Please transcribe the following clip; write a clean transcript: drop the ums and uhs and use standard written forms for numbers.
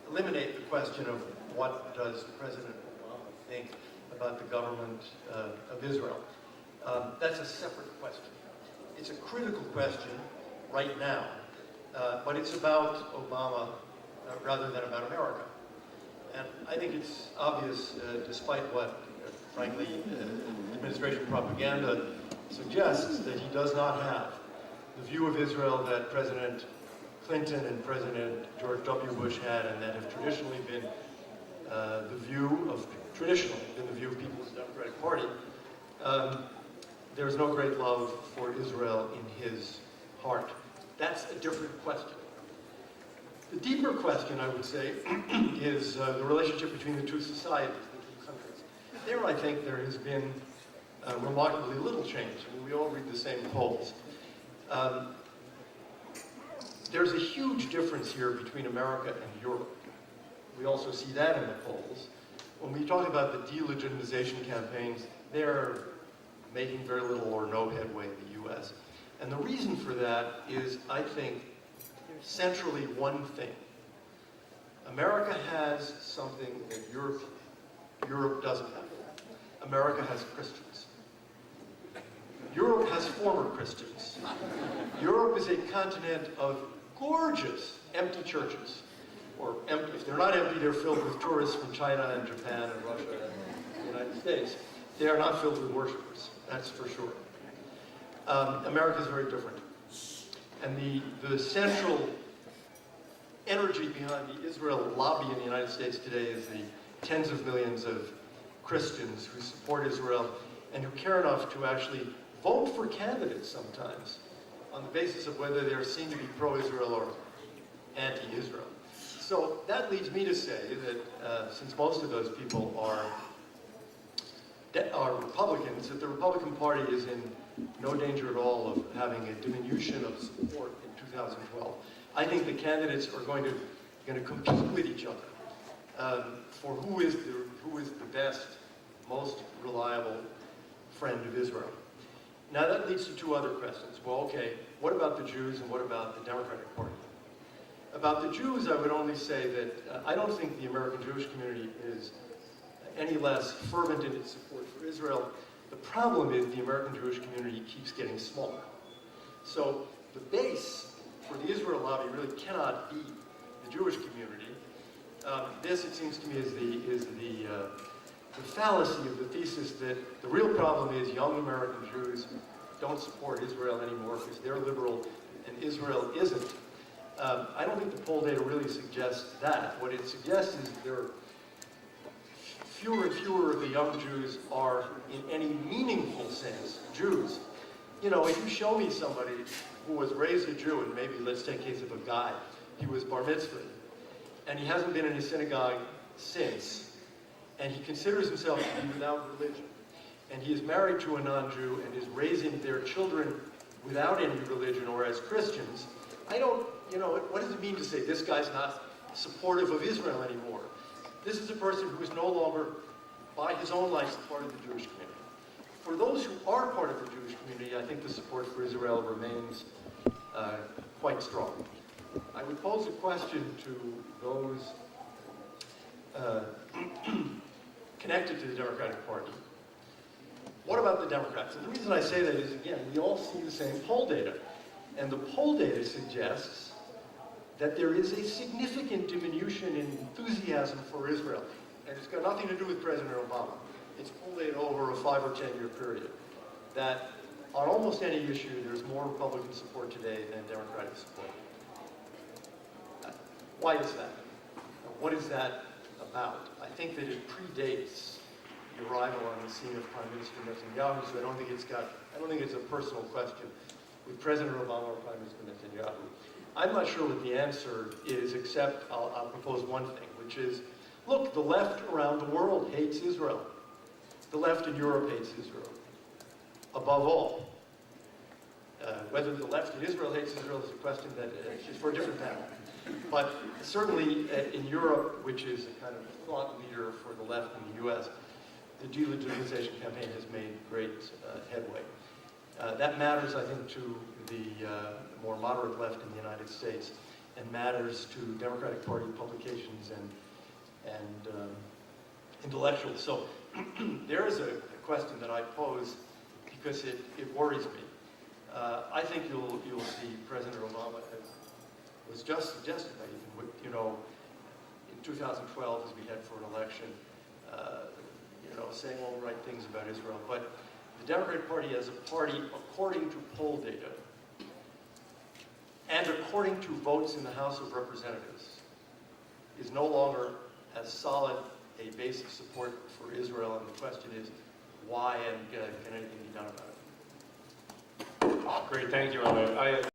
eliminate the question of what does President Obama think about the government of Israel. That's a separate question. It's a critical question right now, but it's about Obama rather than about America. And I think it's obvious, despite what, frankly, administration propaganda suggests, that he does not have the view of Israel that President Clinton and President George W. Bush had, and that have traditionally been the view of the People's Democratic Party. There's no great love for Israel in his heart. That's a different question. The deeper question, I would say, is the relationship between the two societies, the two countries. There, I think, there has been remarkably little change. I mean, we all read the same polls. There's a huge difference here between America and Europe. We also see that in the polls. When we talk about the delegitimization campaigns, they're making very little or no headway in the U.S. And the reason for that is, I think, centrally one thing. America has something that Europe doesn't have. America has Christians. Europe has former Christians. Europe is a continent of gorgeous empty churches. Or empty. If they're not empty, they're filled with tourists from China and Japan and Russia and the United States. They are not filled with worshipers, that's for sure. America is very different. And the central energy behind the Israel lobby in the United States today is the tens of millions of Christians who support Israel and who care enough to actually vote for candidates sometimes on the basis of whether they're seen to be pro-Israel or anti-Israel. So that leads me to say that since most of those people are Republicans, that the Republican Party is in no danger at all of having a diminution of support in 2012. I think the candidates are going to compete with each other for who is the best, most reliable friend of Israel. Now that leads to two other questions. Well, okay, what about the Jews and what about the Democratic Party? About the Jews, I would only say that I don't think the American Jewish community is any less fervent in its support for Israel. The problem is the American Jewish community keeps getting smaller. So the base for the Israel lobby really cannot be the Jewish community. This, it seems to me, is the fallacy of the thesis that the real problem is young American Jews don't support Israel anymore because they're liberal and Israel isn't. I don't think the poll data really suggests that. What it suggests is there are fewer and fewer of the young Jews are, in any meaningful sense, Jews. You know, if you show me somebody who was raised a Jew, and maybe let's take the case of a guy, he was bar mitzvahed, and he hasn't been in a synagogue since, and he considers himself to be without religion, and he is married to a non-Jew and is raising their children without any religion or as Christians, I don't, you know, what does it mean to say this guy's not supportive of Israel anymore? This is a person who is no longer, by his own life, part of the Jewish community. For those who are part of the Jewish community, I think the support for Israel remains quite strong. I would pose a question to those connected to the Democratic Party. What about the Democrats? And the reason I say that is, again, we all see the same poll data. And the poll data suggests that there is a significant diminution in enthusiasm for Israel. And it's got nothing to do with President Obama. It's poll data over a 5 or 10 year period. That on almost any issue, there's more Republican support today than Democratic support. Why is that? What is that about? I think that it predates the arrival on the scene of Prime Minister Netanyahu, so I don't think it's a personal question with President Obama or Prime Minister Netanyahu. I'm not sure what the answer is, except I'll propose one thing, which is, look, the left around the world hates Israel. The left in Europe hates Israel, above all. Whether the left in Israel hates Israel is a question that is for a different panel. But certainly in Europe, which is a kind of thought leader for the left in the US, the delegitimization campaign has made great headway. That matters, I think, to the more moderate left in the United States. and matters to Democratic Party publications and intellectuals. So there is a question that I pose because it worries me. I think you'll see President Obama was just suggested that even, in 2012 as we head for an election, saying all the right things about Israel. But the Democratic Party as a party, according to poll data, and according to votes in the House of Representatives, is no longer as solid a base of support for Israel. And the question is, why, and can anything be done about it? Great, thank you, Elliott.